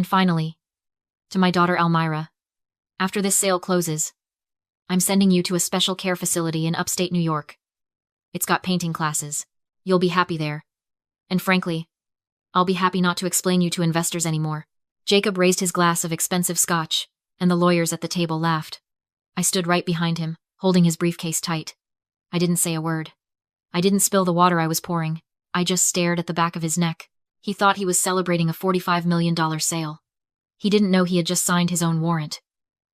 And finally, to my daughter Elmira, after this sale closes, I'm sending you to a special care facility in upstate New York. It's got painting classes. You'll be happy there. And frankly, I'll be happy not to explain you to investors anymore. Jacob raised his glass of expensive scotch, and the lawyers at the table laughed. I stood right behind him, holding his briefcase tight. I didn't say a word. I didn't spill the water I was pouring. I just stared at the back of his neck. He thought he was celebrating a $45 million sale. He didn't know he had just signed his own warrant.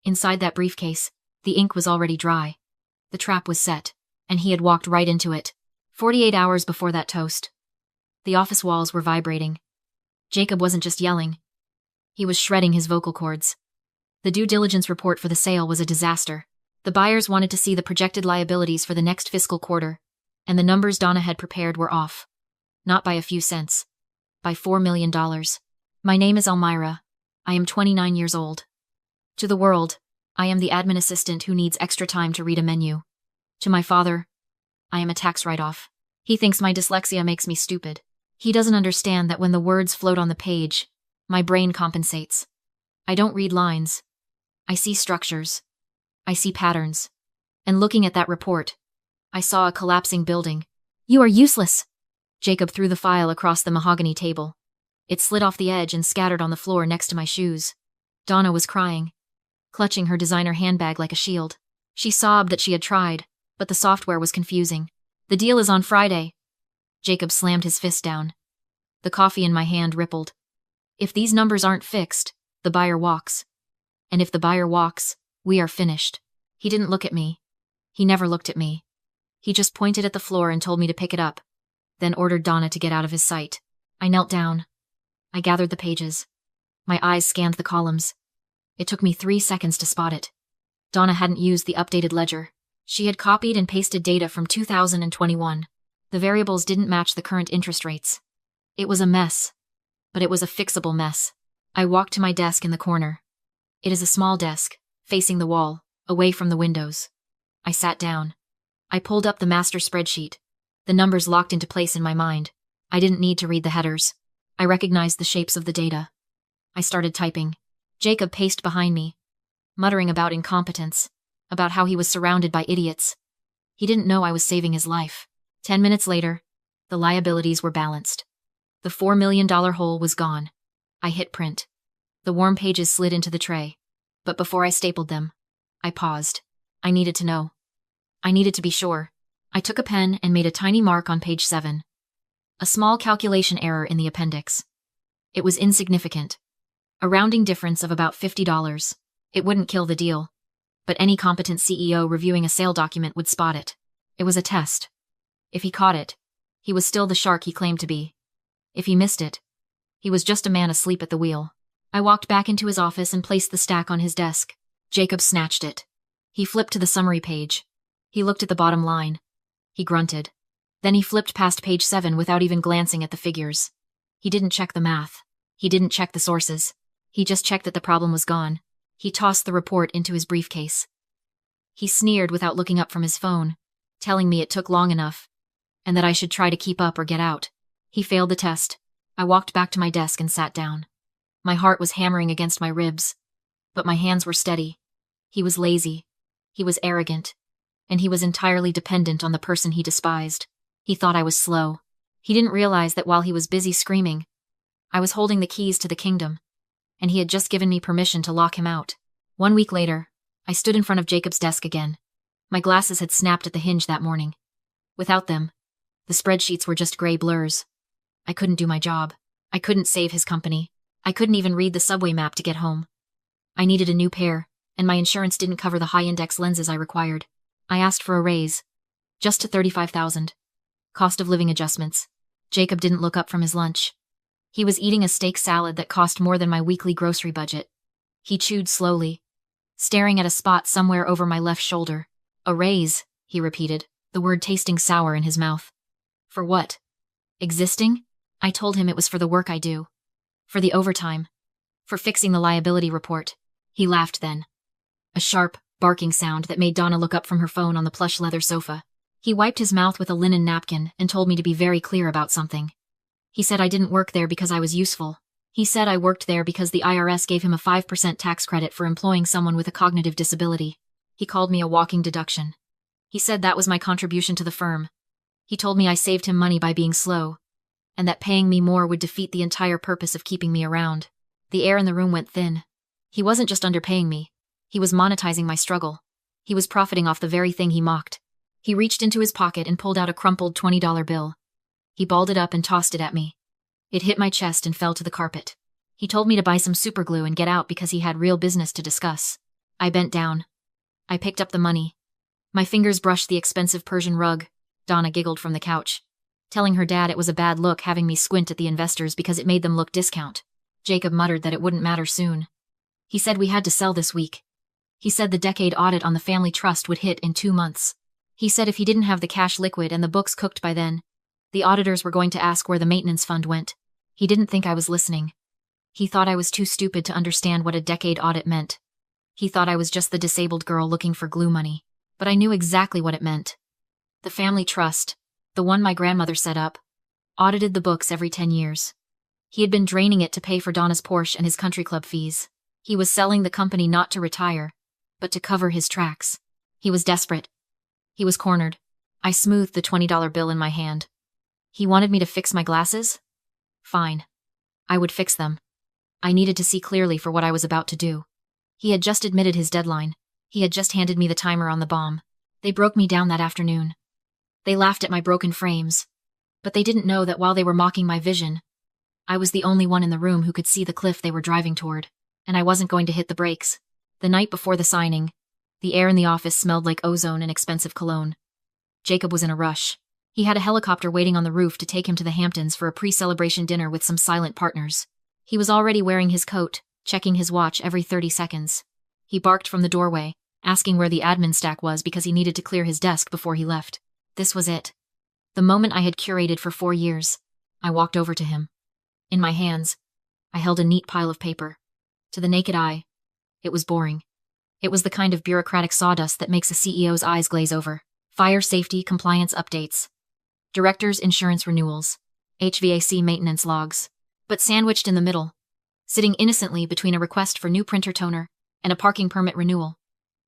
Inside that briefcase, the ink was already dry. The trap was set, and he had walked right into it. 48 hours before that toast. The office walls were vibrating. Jacob wasn't just yelling. He was shredding his vocal cords. The due diligence report for the sale was a disaster. The buyers wanted to see the projected liabilities for the next fiscal quarter, and the numbers Donna had prepared were off. Not by a few cents. By $4 million. My name is Elmira. I am 29 years old. To the world, I am the admin assistant who needs extra time to read a menu. To my father, I am a tax write-off. He thinks my dyslexia makes me stupid. He doesn't understand that when the words float on the page, my brain compensates. I don't read lines. I see structures. I see patterns. And looking at that report, I saw a collapsing building. You are useless! Jacob threw the file across the mahogany table. It slid off the edge and scattered on the floor next to my shoes. Donna was crying, clutching her designer handbag like a shield. She sobbed that she had tried, but the software was confusing. The deal is on Friday. Jacob slammed his fist down. The coffee in my hand rippled. If these numbers aren't fixed, the buyer walks. And if the buyer walks, we are finished. He didn't look at me. He never looked at me. He just pointed at the floor and told me to pick it up, then ordered Donna to get out of his sight. I knelt down. I gathered the pages. My eyes scanned the columns. It took me 3 seconds to spot it. Donna hadn't used the updated ledger. She had copied and pasted data from 2021. The variables didn't match the current interest rates. It was a mess, but it was a fixable mess. I walked to my desk in the corner. It is a small desk, facing the wall, away from the windows. I sat down. I pulled up the master spreadsheet. The numbers locked into place in my mind. I didn't need to read the headers. I recognized the shapes of the data. I started typing. Jacob paced behind me, muttering about incompetence, about how he was surrounded by idiots. He didn't know I was saving his life. 10 minutes later, the liabilities were balanced. The $4 million hole was gone. I hit print. The warm pages slid into the tray. But before I stapled them, I paused. I needed to know. I needed to be sure. I took a pen and made a tiny mark on page 7. A small calculation error in the appendix. It was insignificant. A rounding difference of about $50. It wouldn't kill the deal. But any competent CEO reviewing a sale document would spot it. It was a test. If he caught it, he was still the shark he claimed to be. If he missed it, he was just a man asleep at the wheel. I walked back into his office and placed the stack on his desk. Jacob snatched it. He flipped to the summary page. He looked at the bottom line. He grunted. Then he flipped past page 7 without even glancing at the figures. He didn't check the math. He didn't check the sources. He just checked that the problem was gone. He tossed the report into his briefcase. He sneered without looking up from his phone, telling me it took long enough, and that I should try to keep up or get out. He failed the test. I walked back to my desk and sat down. My heart was hammering against my ribs, but my hands were steady. He was lazy. He was arrogant. And he was entirely dependent on the person he despised. He thought I was slow. He didn't realize that while he was busy screaming, I was holding the keys to the kingdom, and he had just given me permission to lock him out. 1 week later, I stood in front of Jacob's desk again. My glasses had snapped at the hinge that morning. Without them, the spreadsheets were just gray blurs. I couldn't do my job. I couldn't save his company. I couldn't even read the subway map to get home. I needed a new pair, and my insurance didn't cover the high-index lenses I required. I asked for a raise. Just to $35,000. Cost of living adjustments. Jacob didn't look up from his lunch. He was eating a steak salad that cost more than my weekly grocery budget. He chewed slowly, staring at a spot somewhere over my left shoulder. A raise, he repeated, the word tasting sour in his mouth. For what? Existing? I told him it was for the work I do. For the overtime. For fixing the liability report. He laughed then. A sharp, barking sound that made Donna look up from her phone on the plush leather sofa. He wiped his mouth with a linen napkin and told me to be very clear about something. He said I didn't work there because I was useful. He said I worked there because the IRS gave him a 5% tax credit for employing someone with a cognitive disability. He called me a walking deduction. He said that was my contribution to the firm. He told me I saved him money by being slow, and that paying me more would defeat the entire purpose of keeping me around. The air in the room went thin. He wasn't just underpaying me. He was monetizing my struggle. He was profiting off the very thing he mocked. He reached into his pocket and pulled out a crumpled $20 bill. He balled it up and tossed it at me. It hit my chest and fell to the carpet. He told me to buy some superglue and get out because he had real business to discuss. I bent down. I picked up the money. My fingers brushed the expensive Persian rug. Donna giggled from the couch, telling her dad it was a bad look having me squint at the investors because it made them look discount. Jacob muttered that it wouldn't matter soon. He said we had to sell this week. He said the decade audit on the family trust would hit in 2 months. He said if he didn't have the cash liquid and the books cooked by then, the auditors were going to ask where the maintenance fund went. He didn't think I was listening. He thought I was too stupid to understand what a decade audit meant. He thought I was just the disabled girl looking for glue money. But I knew exactly what it meant. The family trust, the one my grandmother set up, audited the books every 10 years. He had been draining it to pay for Donna's Porsche and his country club fees. He was selling the company not to retire, but to cover his tracks. He was desperate. He was cornered. I smoothed the $20 bill in my hand. He wanted me to fix my glasses? Fine. I would fix them. I needed to see clearly for what I was about to do. He had just admitted his deadline. He had just handed me the timer on the bomb. They broke me down that afternoon. They laughed at my broken frames. But they didn't know that while they were mocking my vision, I was the only one in the room who could see the cliff they were driving toward, and I wasn't going to hit the brakes. The night before the signing, the air in the office smelled like ozone and expensive cologne. Jacob was in a rush. He had a helicopter waiting on the roof to take him to the Hamptons for a pre-celebration dinner with some silent partners. He was already wearing his coat, checking his watch every 30 seconds. He barked from the doorway, asking where the admin stack was because he needed to clear his desk before he left. This was it. The moment I had curated for 4 years. I walked over to him. In my hands, I held a neat pile of paper. To the naked eye, it was boring. It was the kind of bureaucratic sawdust that makes a CEO's eyes glaze over. Fire safety compliance updates. Directors' insurance renewals. HVAC maintenance logs. But sandwiched in the middle, sitting innocently between a request for new printer toner and a parking permit renewal,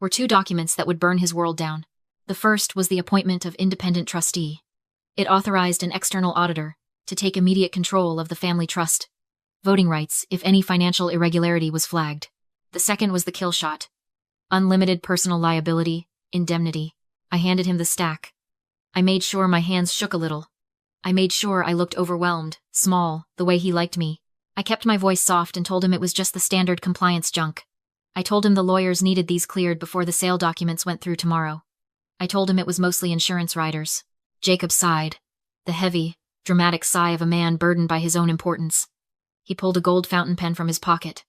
were 2 documents that would burn his world down. The first was the appointment of independent trustee. It authorized an external auditor to take immediate control of the family trust, voting rights if any financial irregularity was flagged. The second was the kill shot. Unlimited personal liability, indemnity. I handed him the stack. I made sure my hands shook a little. I made sure I looked overwhelmed, small, the way he liked me. I kept my voice soft and told him it was just the standard compliance junk. I told him the lawyers needed these cleared before the sale documents went through tomorrow. I told him it was mostly insurance riders. Jacob sighed. The heavy, dramatic sigh of a man burdened by his own importance. He pulled a gold fountain pen from his pocket.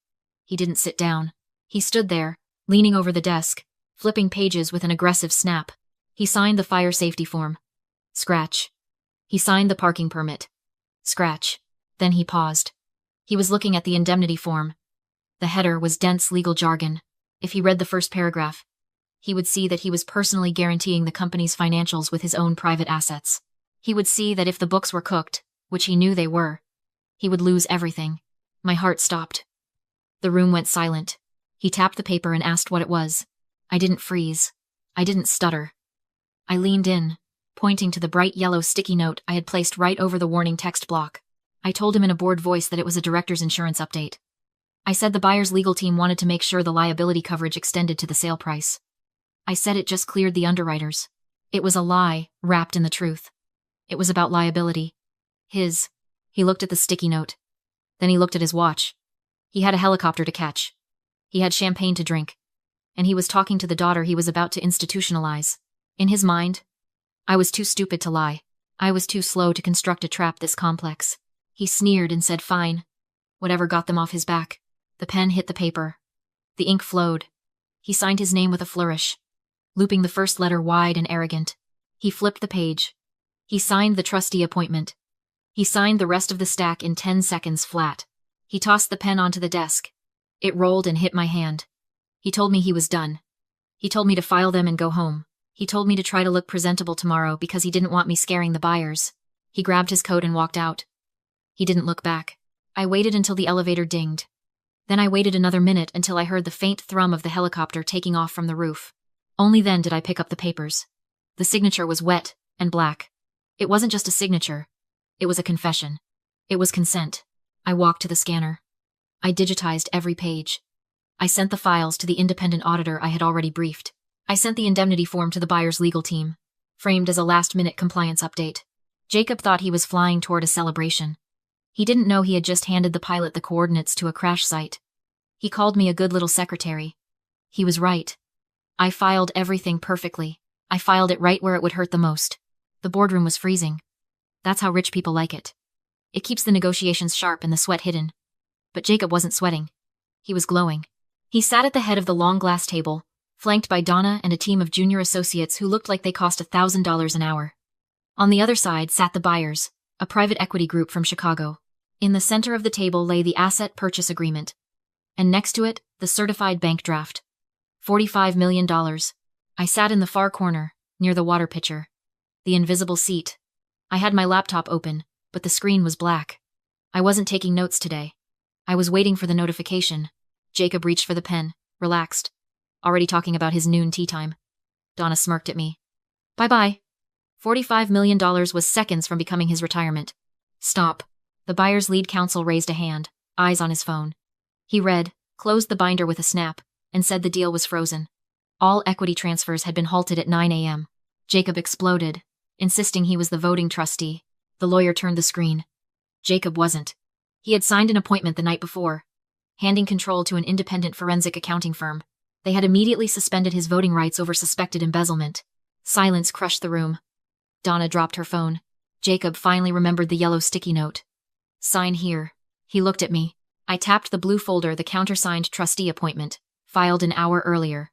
He didn't sit down. He stood there, leaning over the desk, flipping pages with an aggressive snap. He signed the fire safety form. Scratch. He signed the parking permit. Scratch. Then he paused. He was looking at the indemnity form. The header was dense legal jargon. If he read the first paragraph, he would see that he was personally guaranteeing the company's financials with his own private assets. He would see that if the books were cooked, which he knew they were, he would lose everything. My heart stopped. The room went silent. He tapped the paper and asked what it was. I didn't freeze. I didn't stutter. I leaned in, pointing to the bright yellow sticky note I had placed right over the warning text block. I told him in a bored voice that it was a director's insurance update. I said the buyer's legal team wanted to make sure the liability coverage extended to the sale price. I said it just cleared the underwriters. It was a lie, wrapped in the truth. It was about liability. His. He looked at the sticky note. Then he looked at his watch. He had a helicopter to catch. He had champagne to drink. And he was talking to the daughter he was about to institutionalize. In his mind, I was too stupid to lie. I was too slow to construct a trap this complex. He sneered and said fine. Whatever got them off his back. The pen hit the paper. The ink flowed. He signed his name with a flourish, looping the first letter wide and arrogant. He flipped the page. He signed the trustee appointment. He signed the rest of the stack in 10 seconds flat. He tossed the pen onto the desk. It rolled and hit my hand. He told me he was done. He told me to file them and go home. He told me to try to look presentable tomorrow because he didn't want me scaring the buyers. He grabbed his coat and walked out. He didn't look back. I waited until the elevator dinged. Then I waited another minute until I heard the faint thrum of the helicopter taking off from the roof. Only then did I pick up the papers. The signature was wet and black. It wasn't just a signature. It was a confession. It was consent. I walked to the scanner. I digitized every page. I sent the files to the independent auditor I had already briefed. I sent the indemnity form to the buyer's legal team, framed as a last-minute compliance update. Jacob thought he was flying toward a celebration. He didn't know he had just handed the pilot the coordinates to a crash site. He called me a good little secretary. He was right. I filed everything perfectly. I filed it right where it would hurt the most. The boardroom was freezing. That's how rich people like it. It keeps the negotiations sharp and the sweat hidden. But Jacob wasn't sweating. He was glowing. He sat at the head of the long glass table, flanked by Donna and a team of junior associates who looked like they cost $1,000 an hour. On the other side sat the buyers, a private equity group from Chicago. In the center of the table lay the asset purchase agreement. And next to it, the certified bank draft. $45 million. I sat in the far corner, near the water pitcher. The invisible seat. I had my laptop open, but the screen was black. I wasn't taking notes today. I was waiting for the notification. Jacob reached for the pen, relaxed. Already talking about his noon tea time. Donna smirked at me. Bye-bye. $45 million was seconds from becoming his retirement. Stop. The buyer's lead counsel raised a hand, eyes on his phone. He read, closed the binder with a snap, and said the deal was frozen. All equity transfers had been halted at 9 a.m. Jacob exploded, insisting he was the voting trustee. The lawyer turned the screen. Jacob wasn't. He had signed an appointment the night before, handing control to an independent forensic accounting firm. They had immediately suspended his voting rights over suspected embezzlement. Silence crushed the room. Donna dropped her phone. Jacob finally remembered the yellow sticky note. Sign here. He looked at me. I tapped the blue folder, the countersigned trustee appointment, filed an hour earlier.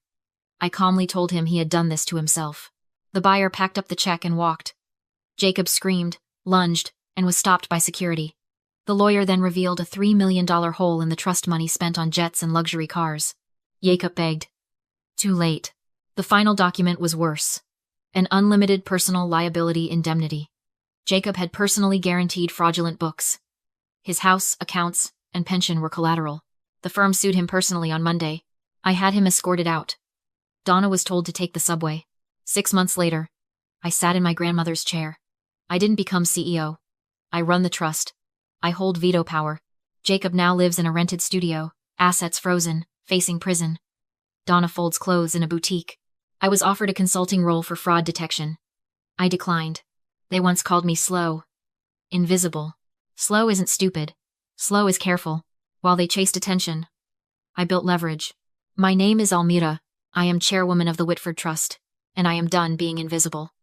I calmly told him he had done this to himself. The buyer packed up the check and walked. Jacob screamed, lunged, and was stopped by security. The lawyer then revealed a $3 million hole in the trust money spent on jets and luxury cars. Jacob begged. Too late. The final document was worse. An unlimited personal liability indemnity. Jacob had personally guaranteed fraudulent books. His house, accounts, and pension were collateral. The firm sued him personally on Monday. I had him escorted out. Donna was told to take the subway. 6 months later, I sat in my grandmother's chair. I didn't become CEO. I run the trust. I hold veto power. Jacob now lives in a rented studio, assets frozen, facing prison. Donna folds clothes in a boutique. I was offered a consulting role for fraud detection. I declined. They once called me slow. Invisible. Slow isn't stupid. Slow is careful. While they chased attention, I built leverage. My name is Almira. I am chairwoman of the Whitford Trust, and I am done being invisible.